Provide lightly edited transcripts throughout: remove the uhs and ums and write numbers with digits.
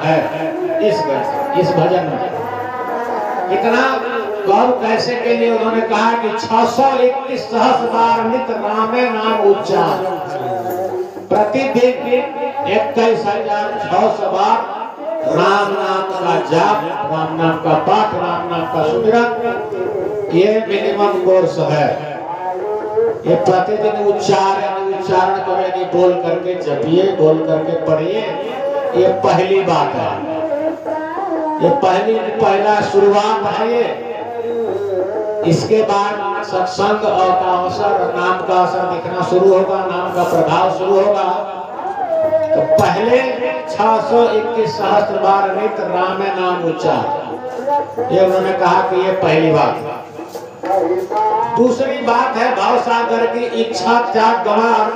है इस भजन में। इतना गौर कैसे के लिए उन्होंने कहा कि 621 सहस्र बार नित रामे नाम उच्चार, प्रतिदिन 21,600 बार राम नाम का जाप, राम नाम का पाठ, राम नाम का सुमिरन, ये मिनिमम कोर्स है। ये प्रतिदिन उच्चारण करेंगे, बोल करके जपिए, बोल करके पढ़िए, ये पहली बात है। ये पहला शुरुआत है ये। इसके बाद सत्संग और का अवसर, नाम का असर दिखना शुरू होगा, नाम का प्रभाव शुरू होगा। तो पहले 621 सहस्र बार नित राम नाम उच्चार, ये उन्होंने कहा कि ये पहली बात है। दूसरी बात है भाव सागर की इच्छा त्याग गंवार,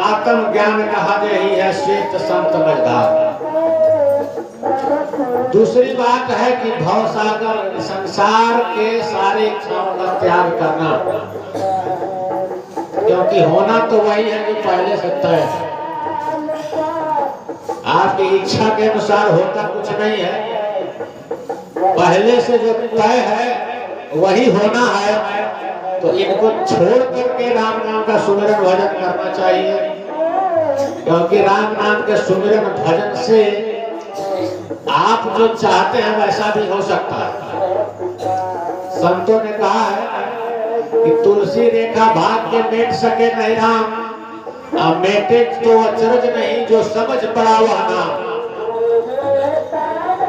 आत्म ज्ञान कहा यही है श्रेष्ठ संत मझधार। दूसरी बात है कि भाव सागर संसार के सारे इच्छाओं का त्याग करना, क्योंकि होना तो वही है जो पहले से तय है। आपकी इच्छा के अनुसार होता कुछ नहीं है, पहले से जो तय है वही होना है। तो इनको छोड़ करके राम नाम का सुमिरन भजन करना चाहिए, क्योंकि राम नाम के सुमिरन भजन से आप जो चाहते हैं वैसा भी हो सकता है। संतों ने कहा है कि तुलसी रेखा भाग के मेट सके नहीं राम, मेटे तो अचरज नहीं जो समझ पड़ा वह नाम।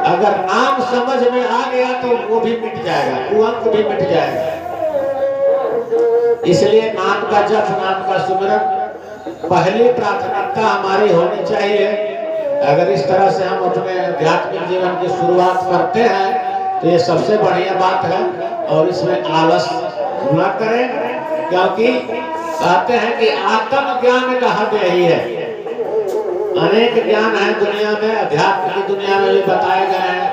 अगर नाम समझ में आ गया तो वो भी मिट जाएगा, कुअंक भी मिट जाएगा। इसलिए नाम का जप, नाम का सुमिरन पहली प्राथमिकता हमारी होनी चाहिए। अगर इस तरह से हम अपने आध्यात्मिक जीवन की शुरुआत करते हैं तो ये सबसे बढ़िया बात है। और इसमें आलस न करें, क्योंकि कहते हैं कि आत्म ज्ञान का हद यही है। अनेक ज्ञान है दुनिया में, अध्यात्म की दुनिया में भी बताए गए हैं।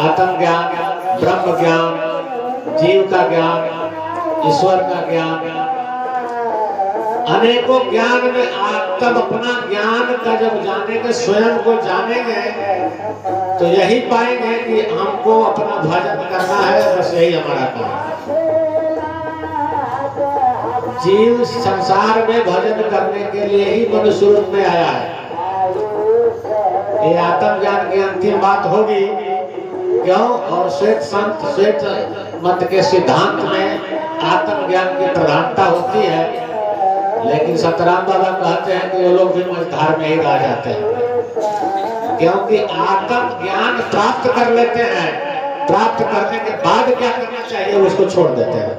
आत्म ज्ञान, ब्रह्म ज्ञान, जीव का ज्ञान, ईश्वर का ज्ञान, अनेकों ज्ञान में आत्म अपना ज्ञान का जब जानेंगे, स्वयं को जानेंगे, तो यही पाएंगे कि हमको अपना भजन करना है, बस यही हमारा काम है। जीव संसार में भजन करने के लिए ही मनुष्य रूप में आया है। ये आत्म ज्ञान की अंतिम बात होगी, क्यों? और श्वेत संत, श्वेत मत के सिद्धांत में आत्म ज्ञान की प्रधानता होती है। लेकिन सतराम बाबा कहते हैं कि वो लोग भी मझधार में ही रह जाते हैं, क्योंकि आत्म ज्ञान प्राप्त कर लेते हैं, प्राप्त करने के बाद क्या करना चाहिए उसको छोड़ देते हैं।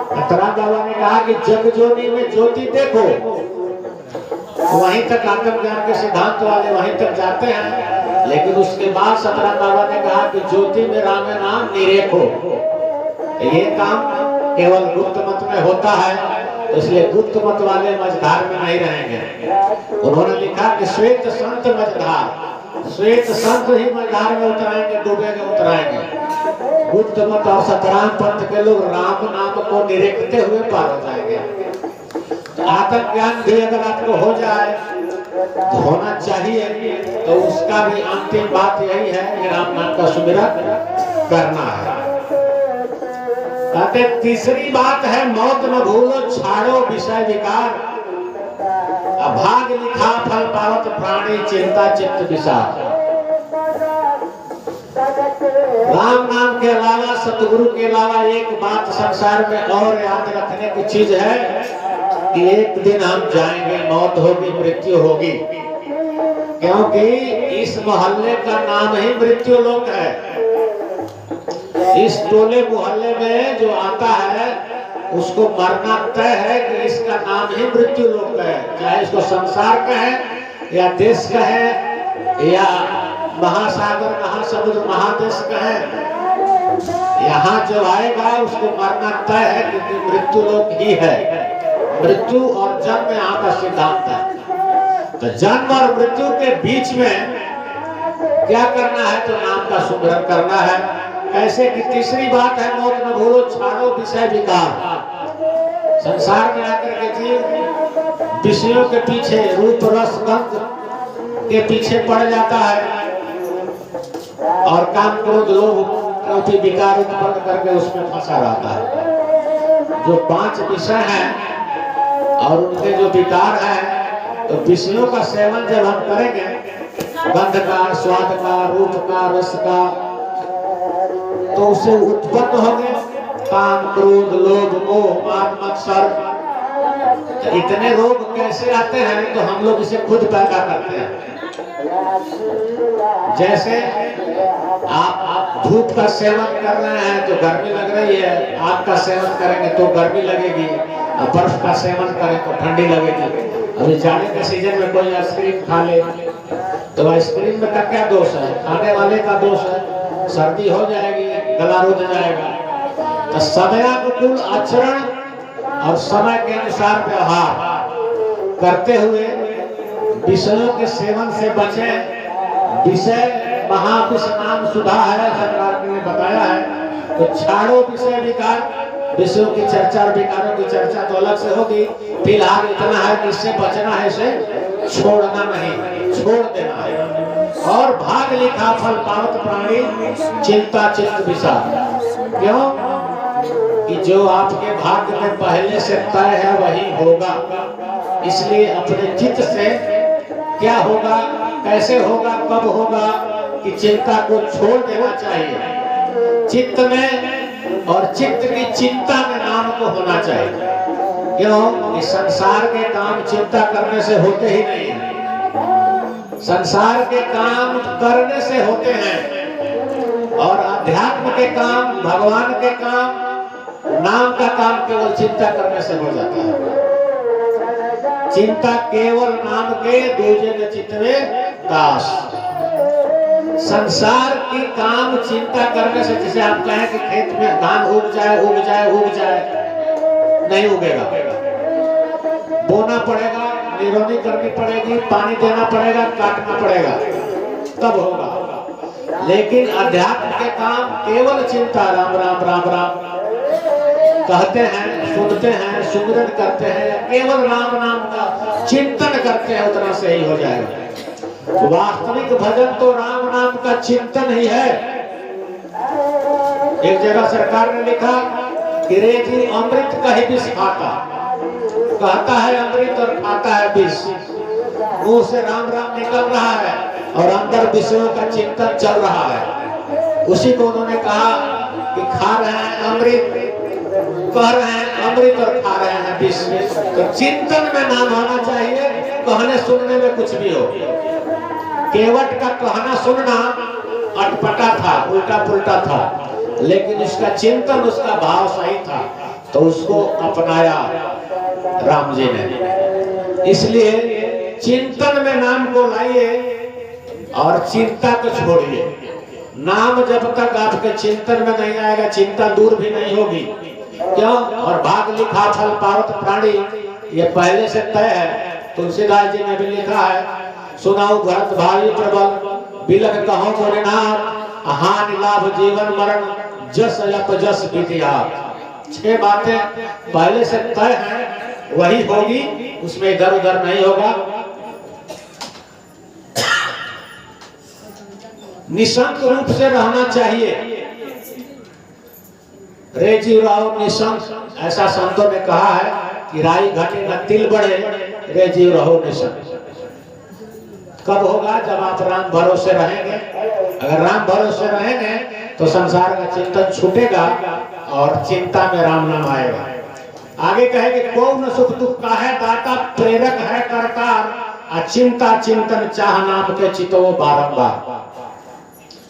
सतराम बाबा ने कहा कि जग जोनी में ज्योति देखो, वहीं तक आत्म ज्ञान के सिद्धांत वाले वहीं तक जाते हैं। लेकिन उसके बाद सतराम बाबा ने कहा कि ज्योति में राम नाम निरेखो। ये काम केवल गुप्त मत में होता है, इसलिए गुप्त मत वाले मझधार में नहीं रहेंगे। उन्होंने लिखा कि श्वेत संत मझधार, श्वेत संत ही मझधार में उतराएंगे, डूबेंगे उतराएंगे। गुप्त मत और सतराम पंथ के लोग राम नाम को निरेखते हुए पार हो जाएंगे। तो आत्म ज्ञान भी अगर आपको हो जाए, तो होना चाहिए, तो उसका भी अंतिम बात यही है कि राम नाम का सुमिरन करना है। कहते तीसरी बात है मौत न भूलो छाड़ो विषय विकार, अभाग लिखा फल पावत प्राणी चिंता चित्त विषाद। राम नाम के अलावा, सतगुरु के अलावा एक बात संसार में और याद रखने की चीज है कि एक दिन हम जाएंगे, मौत होगी, मृत्यु होगी। क्योंकि इस मोहल्ले का नाम ही मृत्यु लोक है। इस टोले मोहल्ले में जो आता है उसको मरना तय है कि इसका नाम ही मृत्यु लोक है। चाहे इसको संसार कहे या देश कहे या महासागर, महासमुद्र, महादेश कहे, यहाँ जो आएगा उसको मरना तय है, क्योंकि मृत्यु लोक ही है। मृत्यु और जन्म यहाँ का सिद्धांत है। तो जन्म और मृत्यु के बीच में क्या करना है? तो नाम का सुमिरन करना है। कैसे कि तीसरी बात है मौत न भूलो छाड़ो विषय विकार। संसार में आकर के जीव विषयों के पीछे, रूप रस गंध के पीछे पड़ जाता है और काम क्रोध लोभ क्योंकि विकार उत्पन्न करके उसमें फंसा रहता है। जो 5 विषय हैं और उनके जो विकार हैं, तो विषयों का सेवन जब हम करेंगे, गंध का, स्वाद का, रूप का, रस का, तो उससे उत्पन्न होंगे काम क्रोध लोभ मोह मान मत्सर। तो इतने रोग कैसे आते हैं? तो हम लोग इसे खुद पैदा करते हैं। जैसे आप धूप का सेवन कर रहे हैं तो गर्मी लग रही है, आग का सेवन करेंगे तो गर्मी लगेगी, और बर्फ का सेवन करें तो ठंडी लगेगी। अभी जाड़े के सीजन में कोई आइसक्रीम खा ले तो आइसक्रीम में का क्या दोष है? खाने वाले का दोष है। सर्दी हो जाएगी, गला रुक जाएगा। तो समयानुकूल आचरण और समय के अनुसार व्यवहार करते हुए विषयों के सेवन से बचें। विषय महाविष नाम सुधा है, सरकार ने बताया है। तो छाड़ो विषय विकार। विषयों की चर्चा और विकारों की चर्चा तो अलग से होगी। फिलहाल इतना है कि इससे बचना है, इसे छोड़ना नहीं, छोड़ देना है। और भाग लिखा फल पावत प्राणी चिंता चित्त विषाद। क्यों कि जो आपके भाग्य में पहले से तय है वही होगा। इसलिए अपने चित्त से क्या होगा, कैसे होगा, कब होगा कि चिंता को छोड़ देना चाहिए। चित्त में और चित्त की चिंता में नाम को होना चाहिए। क्यों कि संसार के काम चिंता करने से होते ही नहीं है। संसार के काम करने से होते हैं और अध्यात्म के काम, भगवान के काम, नाम का काम केवल चिंता करने से हो जाता है। चिंता केवल नाम के दूजे के चित्तवे दास। संसार की काम चिंता करने से, जैसे आप कहें कि खेत में धान उग जाए उग जाए उग जाए, नहीं उगेगा। बोना पड़ेगा, निरौनी करनी पड़ेगी, पानी देना पड़ेगा, काटना पड़ेगा, तब होगा। लेकिन अध्यात्म के काम केवल चिंता, राम राम राम राम कहते हैं, सुनते हैं, सुमिरन करते हैं, केवल राम नाम का चिंतन करते हैं, उतना से ही हो जाएगा। वास्तविक भजन तो राम नाम का चिंतन ही है। एक जगह सरकार ने लिखा कि रे जी अमृत का ही विष खाता, कहता है अमृत और खाता है विष। मुंह से राम राम निकल रहा है और अंदर विषयों का चिंतन चल रहा है। उसी को उन्होंने कहा कि खा रहे हैं अमृत, कह रहे हैं अमृत और खा रहे हैं विष। तो चिंतन में नाम होना चाहिए, कहने सुनने में कुछ भी हो। केवट का कहना सुनना अटपटा था, उल्टा पुल्टा था, लेकिन उसका चिंतन, उसका भाव सही था, तो उसको अपनाया राम जी ने। इसलिए चिंतन में नाम को लाइए और चिंता को छोड़िए। नाम जब तक आपके चिंतन में नहीं आएगा, चिंता दूर भी नहीं होगी। क्यों? और भाग लिखा फल पावत प्राणी, ये पहले से तय है। तुलसीदास जी ने भी लिखा है, सुनाओ भरत भाई प्रबल बिलख कहो मोरनाथ, हानि लाभ जीवन मरण जस अप जस विद्या। 6 बातें पहले से तय हैं, वही होगी, उसमें इधर उधर नहीं होगा। निशंक रूप से रहना चाहिए। रे जीव रहो निशंक, ऐसा संतों ने कहा है कि राई घटे न तिल बढ़े, रे जीव रहो निशंक। कब होगा? जब आप राम भरोसे रहेंगे। अगर राम भरोसे रहेंगे तो संसार का चिंतन छूटेगा और चिंता में राम नाम आएगा। आगे कहेंगे कौन सुख दुख का है दाता, प्रेरक है करतार, अचिंता चिंतन चाह नाम के चितो बारंबार।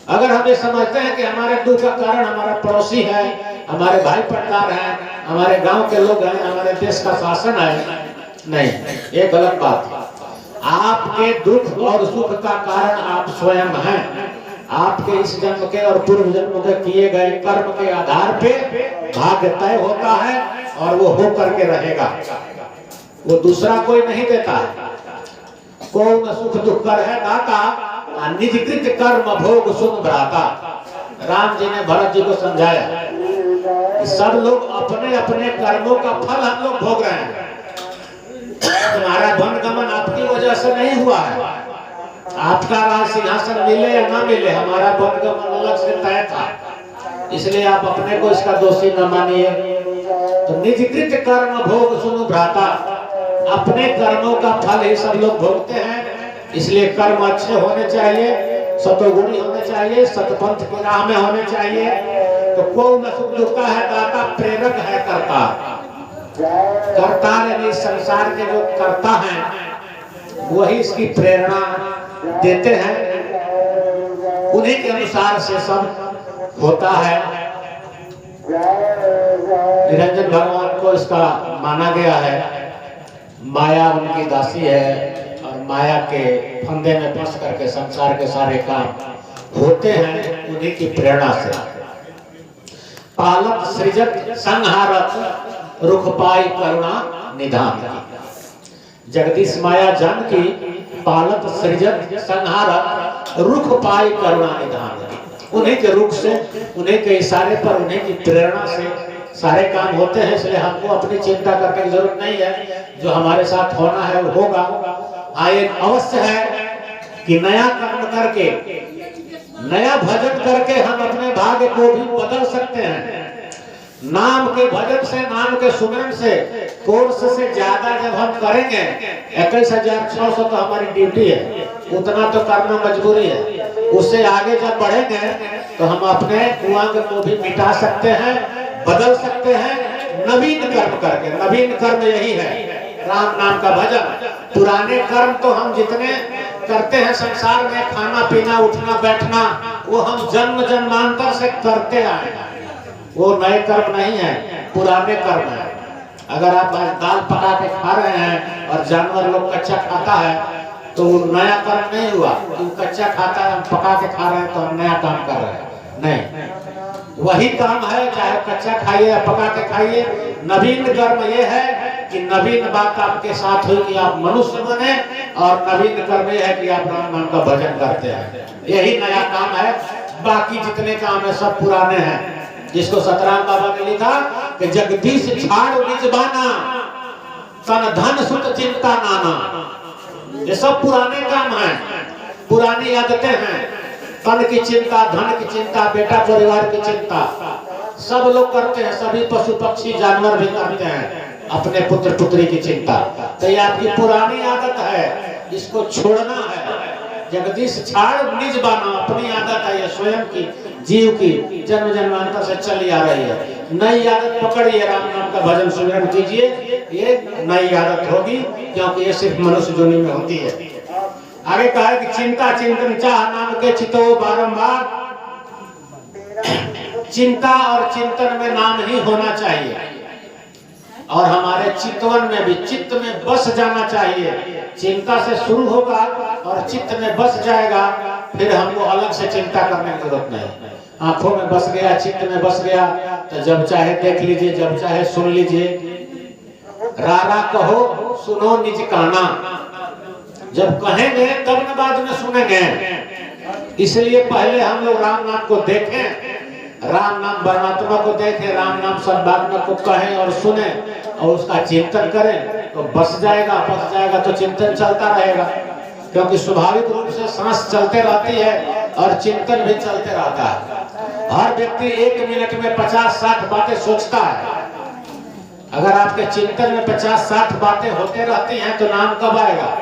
अगर हम ये समझते हैं कि हमारे दुख का कारण हमारा पड़ोसी है, हमारे भाई पटदार हैं, हमारे गांव के लोग हैं, हमारे देश का शासन है, नहीं, ये गलत बात है। आपके दुख और सुख का कारण आप स्वयं हैं। आपके इस जन्म के और पूर्व जन्म के किए गए कर्म के आधार पे भाग्य तय होता है और वो हो करके रहेगा, वो दूसरा कोई नहीं देता है। कौन सुख दुख कर है दाता, निजकृत कर्म भोग सुन भ्राता। राम जी ने भरत जी को समझाया कि सब लोग अपने अपने कर्मों का फल हम लोग भोग रहे हैं। तुम्हारा वन गमन आपकी वजह से नहीं हुआ है, आपका राज सिंहासन मिले या ना मिले, हमारा बनगमन अलग से तय था, इसलिए आप अपने को इसका दोषी न मानिए। तो निजकृत कर्म भोग सुनु भ्राता, अपने कर्मों का फल ही सब लोग भोगते हैं, इसलिए कर्म अच्छे होने चाहिए, सतोगुणी होने चाहिए, सतपंथ की राह में होने चाहिए। तो को न सुख दुख का है दाता, प्रेरक है कर्ता। कर्ता यानी संसार के जो कर्ता हैं वही इसकी प्रेरणा देते हैं, उन्हीं के अनुसार से सब होता है। निरंजन भगवान को इसका माना गया है, माया उनकी दासी है और माया के फंदे में फंस करके संसार के सारे काम होते हैं उन्हीं की प्रेरणा से। पालक सृजत संहारत रुख पाई करुणा निधान, जगदीश माया जन की पालक सृजत संहारत रुख पाई करुणा निधान, उन्हीं के रुख से, उन्हीं के इशारे पर, उन्हीं की प्रेरणा से सारे काम होते हैं। इसलिए हमको अपनी चिंता करने की जरूरत नहीं है, जो हमारे साथ होना है वो होगा। आए अवश्य है कि नया कर्म करके, नया भजन करके हम अपने भाग्य को भी बदल सकते हैं। नाम के भजन से, नाम के सुमरन से, कोर्स से ज्यादा जब हम करेंगे, 21,600 तो हमारी ड्यूटी है, उतना तो करना मजबूरी है। उससे आगे जब बढ़ेंगे तो हम अपने कुआंग को भी मिटा सकते हैं, बदल सकते हैं नवीन कर्म करके। नवीन कर्म यही है, राम नाम का भजन। पुराने कर्म तो हम जितने करते हैं संसार में, खाना पीना उठना बैठना, वो हम जन्म जन्मांतर से करते आए, वो नए कर्म नहीं है, पुराने कर्म है। अगर आप दाल पका के खा रहे हैं और जानवर लोग कच्चा खाता है तो वो नया कर्म नहीं हुआ, तो कच्चा खाता है, हम पका के खा रहे हैं तो हम नया काम कर रहे हैं, नहीं। वही काम है, चाहे कच्चा खाइए या पका के खाइए। नवीन कर्म ये है कि नवीन बात आपके साथ हुई कि आप मनुष्य बने, और नवीन कर्म ये है कि आप राम नाम का भजन करते हैं, यही नया काम है। बाकी जितने काम है सब पुराने हैं। जिसको सतराम बाबा ने लिखा कि जगदीश छाड़ निज बाना, तन धन सुत चिंता नाना, ये सब पुराने काम हैं, पुरानी आदतें हैं। तन की चिंता, धन की चिंता, बेटा परिवार की चिंता सब लोग करते हैं, सभी पशु पक्षी जानवर भी करते हैं, अपने पुत्र पुत्री की चिंता। तो ये आपकी पुरानी आदत है, इसको छोड़ना है। जगदीश छाड़ निज बाना, अपनी आदत है ये स्वयं की, जीव की, जन्म जन्मांतर से चली आ रही है। नई आदत पकड़िए, राम नाम का भजन सुमिरन कीजिए, ये नई आदत होगी, क्योंकि ये सिर्फ मनुष्य जोनि में होती है। आगे कहा है कि चिंता चिंतन चाह नाम के चितो बारंबार, चिंता और चिंतन में नाम ही होना चाहिए, और हमारे चितवन में भी, चित्त में बस जाना चाहिए। चिंता से शुरू होगा और चित्त में बस जाएगा, फिर हमको अलग से चिंता करने की जरूरत नहीं। आंखों में बस गया, चित्त में बस गया, तो जब चाहे देख लीजिए, जब चाहे सुन लीजिए। रारा कहो सुनो निज काना, जब कहेंगे तब न बाद में सुनेंगे। इसलिए पहले हम लोग राम नाम को देखें, राम नाम परमात्मा को देखें, राम नाम सद्भावना को कहें और सुने और उसका चिंतन करें, तो बस जाएगा तो चिंतन चलता रहेगा। क्योंकि स्वाभाविक रूप से सांस चलते रहती है और चिंतन भी चलते रहता है। हर व्यक्ति 1 मिनट में 50-60 बातें सोचता है। अगर आपके चिंतन में 50-60 बातें होते रहती हैं तो नाम कब आएगा?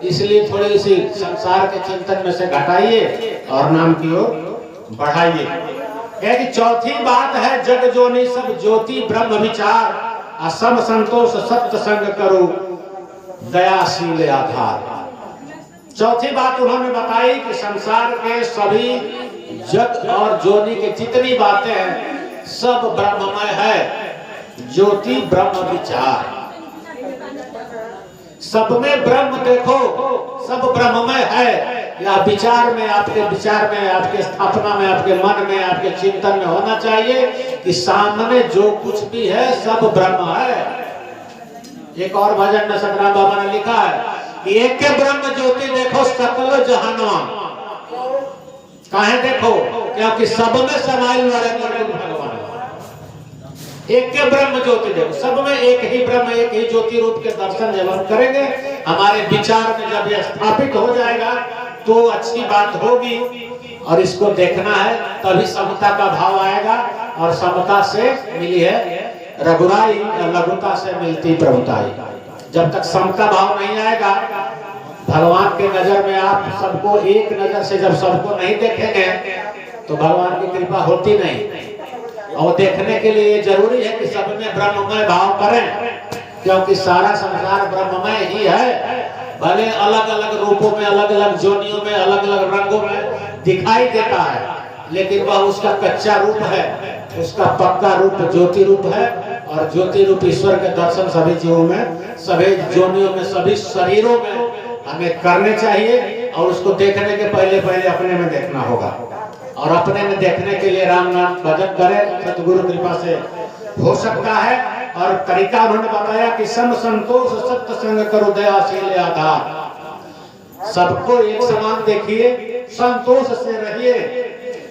इसलिए थोड़ी सी संसार के चिंतन में से घटाइए और नाम की ओर बढ़ाइए। कि चौथी बात है, जग जोनि सब ज्योति ब्रह्म विचार, असम संतोष सत्य संग करो दयाशील आधार। चौथी बात उन्होंने बताई कि संसार के सभी जग और जोनि के जितनी बातें हैं सब ब्रह्ममय है, ज्योति ब्रह्म विचार, सब में ब्रह्म देखो, सब ब्रह्ममय है। या विचार में, आपके विचार में, आपके स्थापना में, आपके मन में, आपके चिंतन में होना चाहिए कि सामने जो कुछ भी है सब ब्रह्म है। एक और भजन में सतराम बाबा ने लिखा है कि एक के ब्रह्म ज्योति देखो सकल जहानवा। काहे देखो? क्योंकि सब में समाये भगवान। एक के ब्रह्म ज्योति देखो, सब में एक ही ब्रह्म, एक ही ज्योति रूप के दर्शन जब हम करेंगे, हमारे विचार में जब यह स्थापित हो जाएगा तो अच्छी बात होगी। और इसको देखना है, तभी समता का भाव आएगा। और समता से मिली है रघुराई, लघुता से मिलती प्रभुताई। जब तक समता भाव नहीं आएगा, भगवान के नजर में आप सबको एक नजर से जब सबको नहीं देखेंगे तो भगवान की कृपा होती नहीं। और देखने के लिए जरूरी है कि सब में ब्रह्ममय भाव करें, क्योंकि सारा संसार ब्रह्ममय ही है। भले अलग अलग रूपों में, अलग अलग जोनियों में, अलग अलग रंगों में दिखाई देता है, लेकिन वह उसका कच्चा रूप है। उसका पक्का रूप ज्योति रूप है। और ज्योति रूप ईश्वर के दर्शन सभी जीवों में, सभी जोनियों में, सभी शरीरों में हमें करने चाहिए। और उसको देखने के पहले पहले अपने में देखना होगा। और अपने में देखने के लिए राम नाम भजन करें, सतगुरु कृपा से हो सकता है। और तरीका उन्होंने बताया कि सम संतोष सत्य संग करो दयाशील आधार। सबको एक समान देखिए, संतोष से रहिए,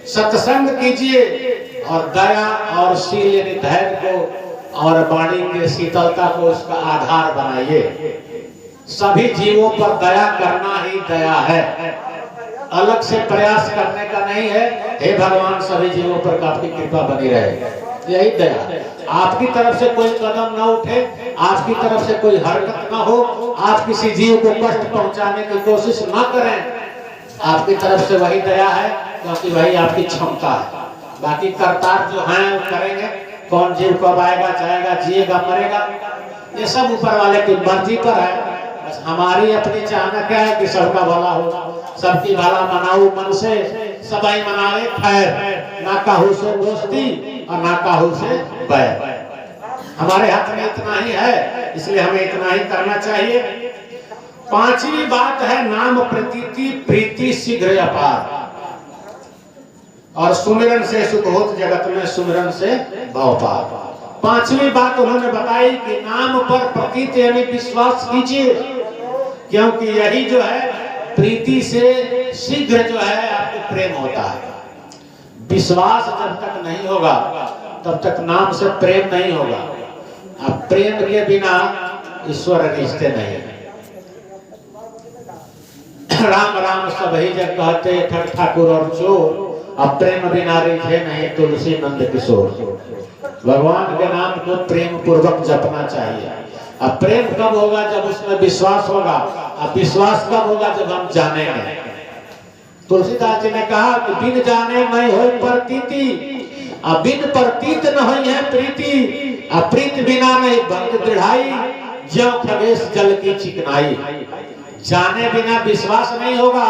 सत्संग कीजिए और दया और शील यानी धैर्य को और वाणी के शीतलता को उसका आधार बनाइए। सभी जीवों पर दया करना ही दया है, अलग से प्रयास करने का नहीं है। हे भगवान, सभी जीवों पर आपकी कृपा बनी रहे, यही दया। आपकी तरफ से कोई कदम ना उठे, आपकी तरफ से कोई हरकत ना हो, आप किसी जीव को कष्ट पहुंचाने की कोशिश ना करें, आपकी तरफ से वही दया है, क्योंकि वही आपकी क्षमता है। बाकी करतार जो हैं वो करेंगे, कौन जीव कब आएगा जाएगा, जिएगा मरेगा, ये सब ऊपर वाले की मर्जी पर है। बस हमारी अपनी चाहना क्या है कि सबका भला हो, सबकी भला मनाऊ मन से, सबाई मनावे खैर, ना काहू से दोस्ती और ना काहू से बैर। हमारे हाथ में इतना ही है, इसलिए हमें इतना ही करना चाहिए। पांचवी बात है नाम प्रतीति प्रीति शीघ्र अपार। और सुमिरन से सुख होत जगत में, सुमिरन से भव पार। पांचवी बात उन्होंने बताई कि नाम पर प्रतीत यानी विश्वास कीजिए, क्योंकि यही जो है प्रीति से शीघ्र जो है आपको प्रेम होता है। विश्वास जब तक नहीं होगा तब तक नाम से प्रेम नहीं होगा। अब प्रेम के बिना ईश्वर रिश्ते नहीं है। राम राम सब ही जग कहते ठग ठाकुर और चोर, अब प्रेम बिना रिझे नहीं तुलसी नंद किशोर। भगवान के नाम को प्रेम पूर्वक जपना चाहिए। अब प्रेम कब होगा? जब उसमें विश्वास होगा। अब विश्वास कब होगा? जब हम जानेंगे। तुलसीदास जी ने कहा कि बिन जाने नहीं हो प्रतीति, अब बिन प्रतीत न होई है प्रीति, अब प्रीत बिना नहीं बंद दृढ़ाई, ज्यों खगेश जल की चिकनाई। जाने बिना विश्वास नहीं होगा,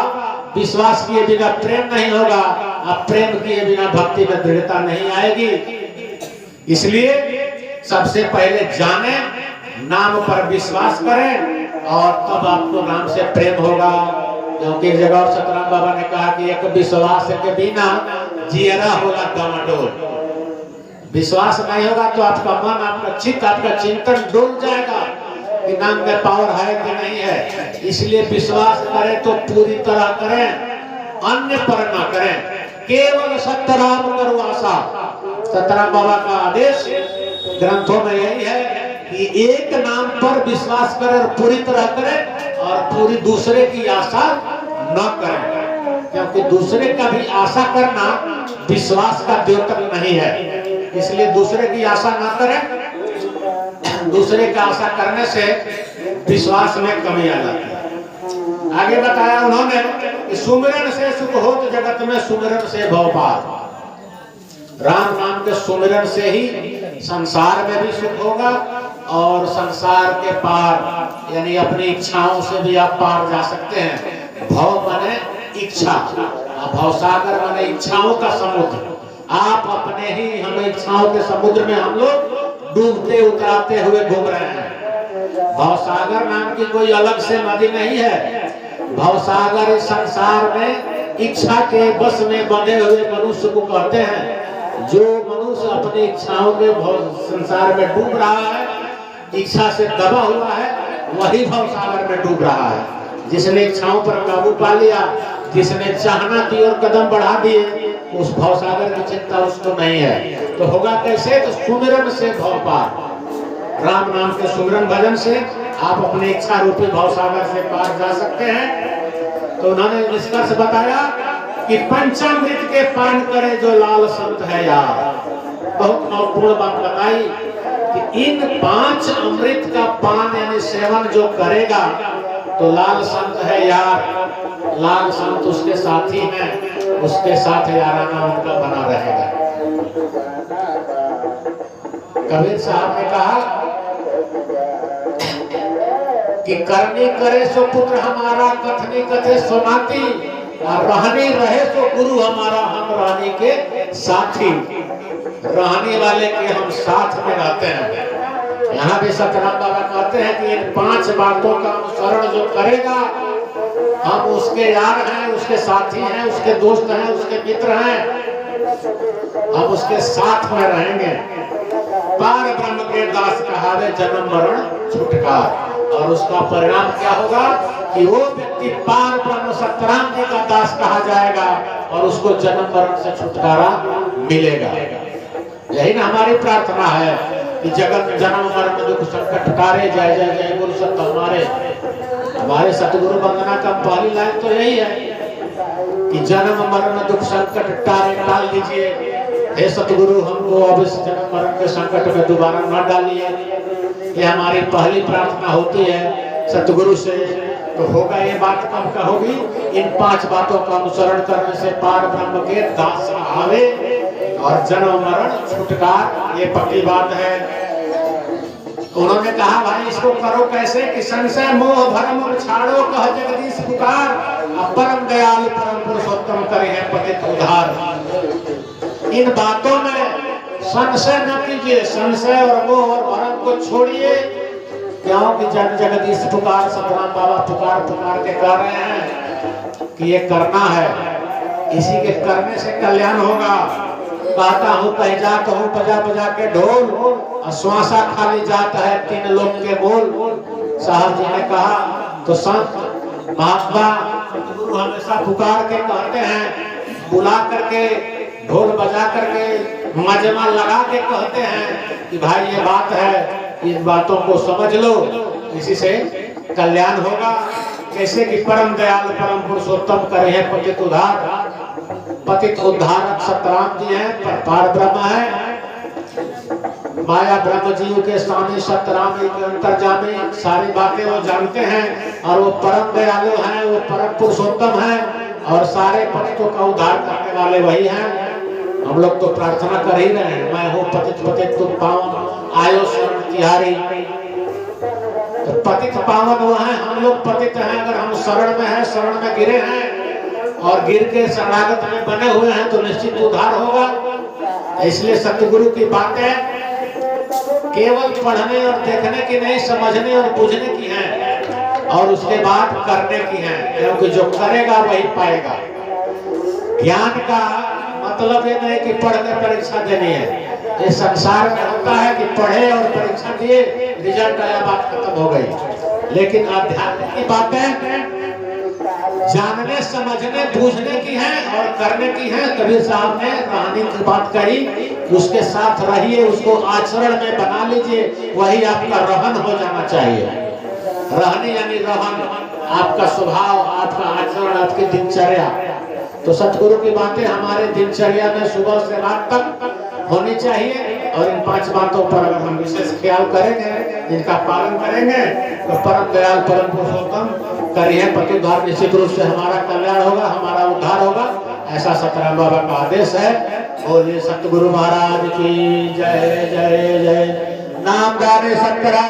विश्वास किए बिना प्रेम नहीं होगा, अब प्रेम किए बिना भक्ति में दृढ़ता नहीं आएगी। इसलिए सबसे पहले जाने, नाम पर विश्वास करें और तब आपको नाम से प्रेम होगा। क्योंकि एक जगह सतराम बाबा ने कहा कि एक विश्वास के बिना जियरा होला डमाडोल। विश्वास नहीं होगा तो आपका मन, आपका चित्त, आपका चिंतन डूब जाएगा कि नाम में पावर है कि नहीं है। इसलिए विश्वास करें तो पूरी तरह करें, अन्य पर ना करें, केवल सत्यराम करो आशा। सतराम बाबा का आदेश ग्रंथों में यही है कि एक नाम पर विश्वास करें और पूरी तरह करें और पूरी दूसरे की आशा न करें, क्योंकि दूसरे का भी आशा करना विश्वास का द्योतक नहीं है। इसलिए दूसरे की आशा न करें। दूसरे का आशा करने से विश्वास में कमी आ जाती है। आगे बताया उन्होंने कि सुमिरन से सुख होत जगत में, सुमिरन से भव पार। राम नाम के सुमिरन से ही संसार में भी सुख होगा और संसार के पार यानी अपनी इच्छाओं से भी आप पार जा सकते हैं। भव माने इच्छा, भवसागर माने इच्छाओं का समुद्र। आप अपने ही हम इच्छाओं के समुद्र में हम लोग डूबते उतराते हुए घूम रहे हैं। भवसागर नाम की कोई अलग से नदी नहीं है। भवसागर इस संसार में इच्छा के बस में बंधे हुए मनुष्य को कहते हैं। जो मनुष्य अपनी इच्छाओं के संसार में डूब रहा है, इच्छा से दबा हुआ है, वही भवसागर में डूब रहा है। जिसने इच्छाओं पर काबू पा लिया, जिसने चाहना की ओर कदम बढ़ा दिए, उस भवसागर की चिंता उसको नहीं है। तो होगा कैसे? तो सुमिरन से भव पार। राम नाम के सुमिरन भजन से आप अपने इच्छा रूपी भवसागर से पार जा सकते हैं। तो उन्होंने निष्कर्ष बताया कि पंचामृत के पान करे जो लाल संत है यार। बहुत महत्वपूर्ण बात बताई कि इन 5 अमृत का पान यानी सेवन जो करेगा तो लाल संत है यार, लाल संत उसके साथी हैं, उसके साथ याराना उनका बना रहेगा। कबीर साहब ने कहा कि करनी करे सो पुत्र हमारा, कथनी कथे सो नाती, और रहनी रहे सो गुरु हमारा, हम रहनी के साथी। रहने वाले के हम साथ में रहते हैं। यहाँ भी सतराम बाबा कहते हैं कि इन 5 बातों का अनुसरण जो करेगा हम उसके यार हैं, उसके साथी हैं, उसके दोस्त हैं, उसके मित्र हैं, हम उसके साथ में रहेंगे। पार ब्रह्म के दास कहावे जन्म मरण छुटकार, और उसका परिणाम क्या होगा कि वो व्यक्ति पार ब्रह्म सतराम जी का दास कहा जाएगा और उसको जन्म मरण से छुटकारा मिलेगा। यही ना हमारी प्रार्थना है कि जगत जन्म मरण दुख संकट टारे, जय जय जय गुरु संत हमारे। हमारे सतगुरु वंदना का पहली लाइन तो यही है कि जन्म मरण दुख संकट टारे, टाल दीजिए हे सतगुरु, हमको अब इस जन्म मरण के संकट में दोबारा न डालिए। ये हमारी पहली प्रार्थना होती है सतगुरु से। तो होगा ये बात कब का होगी? इन 5 बातों का अनुसरण करने से पार ब्रह्म के दास आवे और जन्म मरण छुटकार, ये पक्की बात है। उन्होंने कहा भाई इसको करो कैसे कि संशय मोह भरम और छाड़ो, कह जगदीश पुकार, परम दयाल परम पुरुषोत्तम करे है पतित उद्धार। इन बातों में संशय न कीजिए, संशय और मोह और भरम को छोड़िए। क्योंकि जन जगदीश पुकार, सतराम बाबा पुकार पुकार के कर रहे हैं कि ये करना है, इसी के करने से कल्याण होगा। कहता हूँ कहीं जाता हूँ बजा बजा के ढोल, और श्वासा खाली जाता है 3 लोग के बोल। साहब जी ने कहा तो संत महात्मा गुरु हमेशा पुकार के कहते हैं, बुला करके ढोल बजा करके मजमा लगा के कहते हैं कि भाई ये बात है, इन बातों को समझ लो, इसी से कल्याण होगा। कैसे कि परम दयाल परम पुरुषोत्तम करे है पतित उद्धार। पतित उद्धारक सतराम जी हैं, पार ब्रह्म है। माया ब्रह्म जीव के स्वामी सतराम के अंतर्जामी, सारी बातें वो जानते हैं और वो परम दयालु हैं, वो परम पुरुषोत्तम हैं और सारे पतितों का उद्धार करने वाले वही हैं। हम लोग तो प्रार्थना कर ही रहे हैं, मैं हूँ पतित पतित तुम पावन आयो शरण तिहारी। तो पतित पावन वो हैं, हम लोग पतित हैं। अगर हम शरण में हैं, शरण में गिरे हैं और गिर के शरणागत में बने हुए हैं तो निश्चित उद्धार होगा। इसलिए सतगुरु की बातें केवल पढ़ने और देखने की नहीं, समझने और बुझने की हैं और उसके बाद करने की हैं, क्योंकि जो करेगा वही पाएगा। ज्ञान का मतलब ये नहीं कि पढ़ के परीक्षा देनी है। ये संसार में होता है कि पढ़े और परीक्षा दिए, रिजल्ट आया, बात खत्म हो गई। लेकिन अध्यात्म की बातें जानने समझने बूझने की हैं और करने की हैं। कबीर साहब ने रहने की बात कही, उसके साथ रहिए, उसको आचरण में बना लीजिए, वही आपका रहन हो जाना चाहिए। रहने यानी रहन, आपका स्वभाव, आपका आचरण, आपकी दिनचर्या। तो सतगुरु की बातें हमारे दिनचर्या में सुबह से रात तक होनी चाहिए और इन 5 बातों पर अगर हम विशेष ख्याल करेंगे, इनका पालन करेंगे तो परम दयाल परम पुरुषोत्तम करिए पति उद्धार, निश्चित रूप से हमारा कल्याण होगा, हमारा उद्धार होगा। ऐसा सतराम बाबा का आदेश है। बोलिए सतगुरु महाराज की जय जय जय। नाम गाने सतराम।